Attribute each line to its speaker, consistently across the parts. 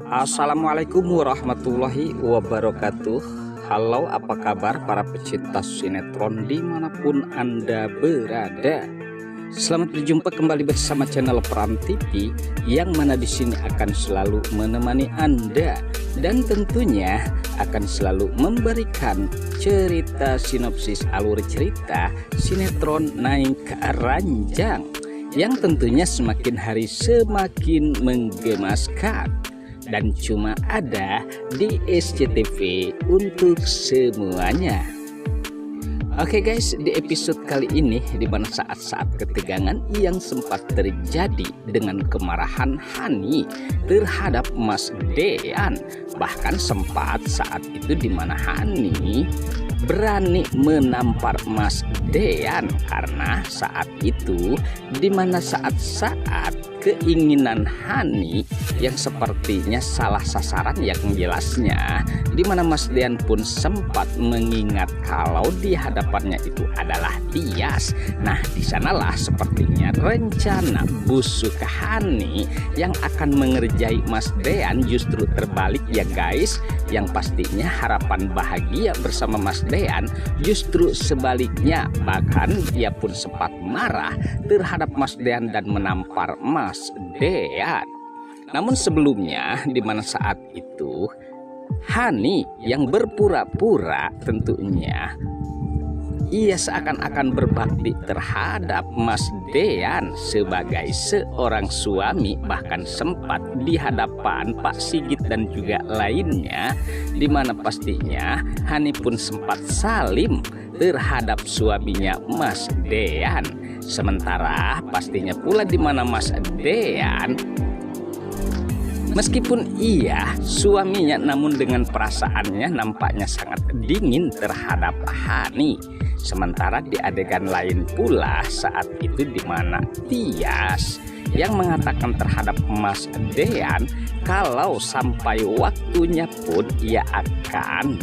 Speaker 1: Assalamualaikum warahmatullahi wabarakatuh. Halo, apa kabar para pecinta sinetron dimanapun Anda berada? Selamat berjumpa kembali bersama channel Peran TV, yang mana di sini akan selalu menemani Anda dan tentunya akan selalu memberikan cerita sinopsis alur cerita sinetron Naik Ranjang yang tentunya semakin hari semakin menggemaskan dan cuma ada di SCTV untuk semuanya. Oke guys, di episode kali ini di mana saat-saat ketegangan yang sempat terjadi dengan kemarahan Hani terhadap Mas Dean, bahkan sempat saat itu di mana Hani berani menampar Mas Dean karena saat itu di mana saat-saat keinginan Hani yang sepertinya salah sasaran, yang jelasnya di mana Mas Dean pun sempat mengingat kalau di hadapannya itu adalah Tias. Nah, di sanalah sepertinya rencana busuk Hani yang akan mengerjai Mas Dean justru terbalik ya guys, yang pastinya harapan bahagia bersama Mas Dean justru sebaliknya, bahkan dia pun sempat marah terhadap Mas Dean dan menampar Mas Dean. Namun sebelumnya di mana saat itu Hani yang berpura-pura tentunya ia seakan-akan berbakti terhadap Mas Dean sebagai seorang suami, bahkan sempat di hadapan Pak Sigit dan juga lainnya, di mana pastinya Hani pun sempat salim terhadap suaminya Mas Dean. Sementara pastinya pula di mana Mas Dean meskipun ia suaminya, namun dengan perasaannya nampaknya sangat dingin terhadap Hani. Sementara di adegan lain pula saat itu di mana Tias yang mengatakan terhadap Mas Dean kalau sampai waktunya pun ia akan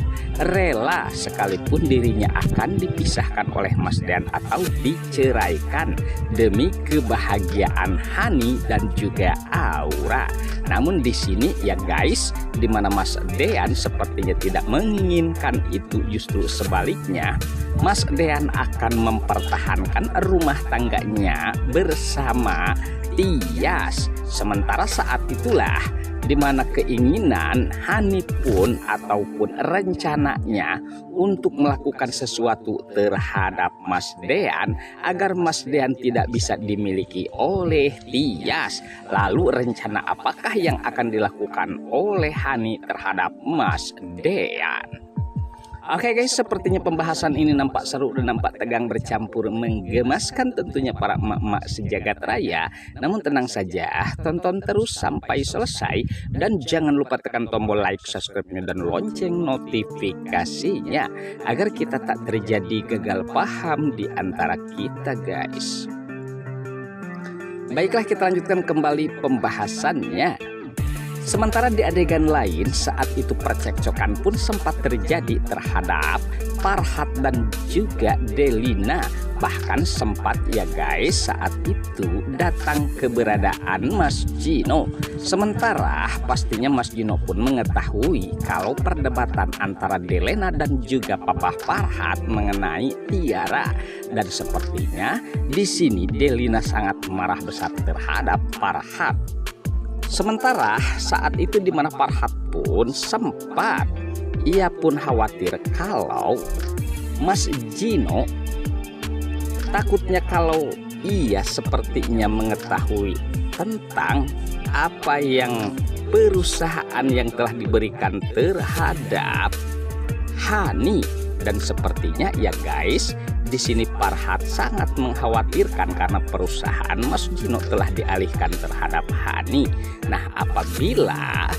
Speaker 1: rela sekalipun dirinya akan dipisahkan oleh Mas Dean atau diceraikan demi kebahagiaan Hani dan juga Aura. Namun di sini ya guys, di mana Mas Dean sepertinya tidak menginginkan itu, justru sebaliknya Mas Dean akan mempertahankan rumah tangganya bersama Tias. Sementara saat itulah di mana keinginan Hani pun ataupun rencananya untuk melakukan sesuatu terhadap Mas Dean agar Mas Dean tidak bisa dimiliki oleh Tias. Lalu rencana apakah yang akan dilakukan oleh Hani terhadap Mas Dean? Oke guys, sepertinya pembahasan ini nampak seru dan nampak tegang bercampur menggemaskan tentunya para emak-emak sejagat raya. Namun tenang saja, tonton terus sampai selesai dan jangan lupa tekan tombol like, subscribe-nya dan lonceng notifikasinya agar kita tak terjadi gagal paham di antara kita guys. Baiklah, kita lanjutkan kembali pembahasannya. Sementara di adegan lain saat itu percekcokan pun sempat terjadi terhadap Farhat dan juga Delina. Bahkan sempat ya guys saat itu datang keberadaan Mas Gino. Sementara pastinya Mas Gino pun mengetahui kalau perdebatan antara Delina dan juga Papa Farhat mengenai Tiara. Dan sepertinya di sini Delina sangat marah besar terhadap Farhat. Sementara saat itu di mana Farhat pun sempat ia pun khawatir kalau Mas Gino takutnya kalau ia sepertinya mengetahui tentang apa yang perusahaan yang telah diberikan terhadap Hani. Dan sepertinya ya guys, di sini Farhat sangat mengkhawatirkan karena perusahaan Mas Gino telah dialihkan terhadap Hani. Nah, apabila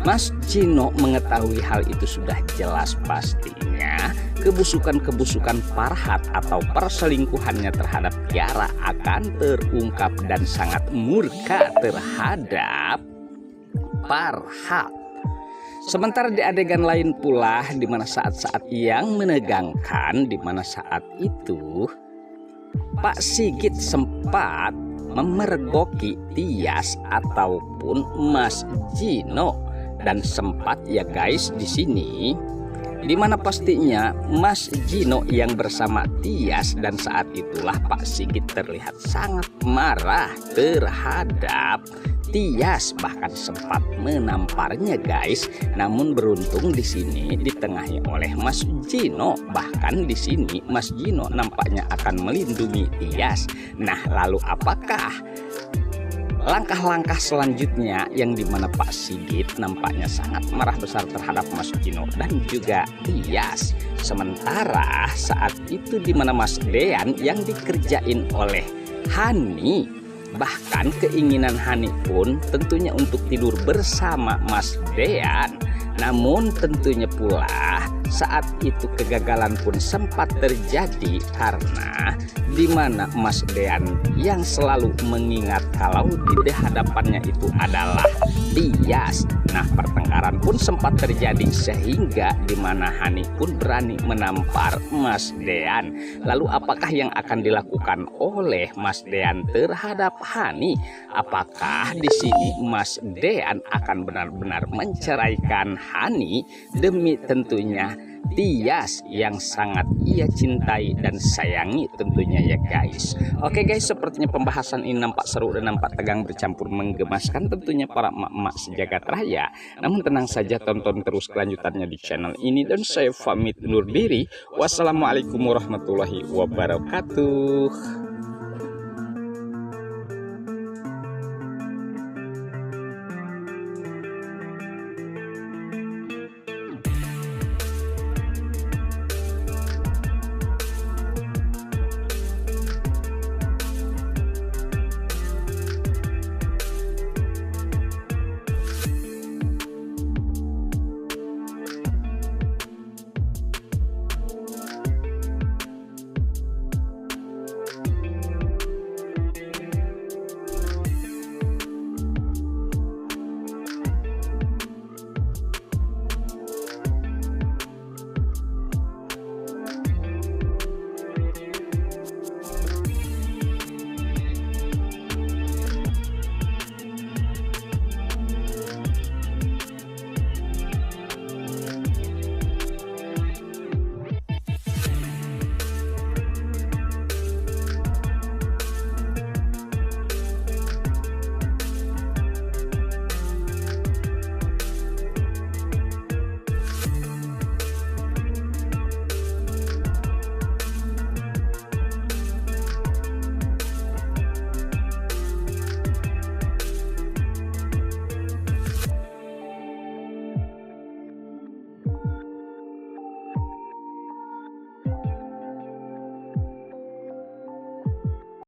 Speaker 1: Mas Gino mengetahui hal itu sudah jelas pastinya kebusukan-kebusukan Farhat atau perselingkuhannya terhadap Tiara akan terungkap dan sangat murka terhadap Farhat. Sementara di adegan lain pula di mana saat-saat yang menegangkan, di mana saat itu Pak Sigit sempat memergoki Tias ataupun Mas Gino. Dan sempat ya guys di sini, dimana pastinya Mas Gino yang bersama Tias, dan saat itulah Pak Sigit terlihat sangat marah terhadap Tias, bahkan sempat menamparnya guys. Namun beruntung di sini ditengahi oleh Mas Gino. Bahkan di sini Mas Gino nampaknya akan melindungi Tias. Nah, lalu apakah langkah-langkah selanjutnya yang dimana Pak Sigit nampaknya sangat marah besar terhadap Mas Gino dan juga Tias. Sementara saat itu dimana Mas Dean yang dikerjain oleh Hani, bahkan keinginan Hani pun tentunya untuk tidur bersama Mas Dean. Namun tentunya pula saat itu kegagalan pun sempat terjadi karena dimana Mas Dean yang selalu mengingat kalau di hadapannya itu adalah Tias. Nah, pertengkaran pun sempat terjadi sehingga dimana Hani pun berani menampar Mas Dean. Lalu apakah yang akan dilakukan oleh Mas Dean terhadap Hani? Apakah di sini Mas Dean akan benar-benar menceraikan Hani demi tentunya Tias yang sangat ia cintai dan sayangi tentunya ya guys. Oke guys, sepertinya pembahasan ini nampak seru dan nampak tegang bercampur menggemaskan tentunya para emak-emak sejagat raya. Namun tenang saja, tonton terus kelanjutannya di channel ini dan saya pamit undur diri. Wassalamualaikum warahmatullahi wabarakatuh.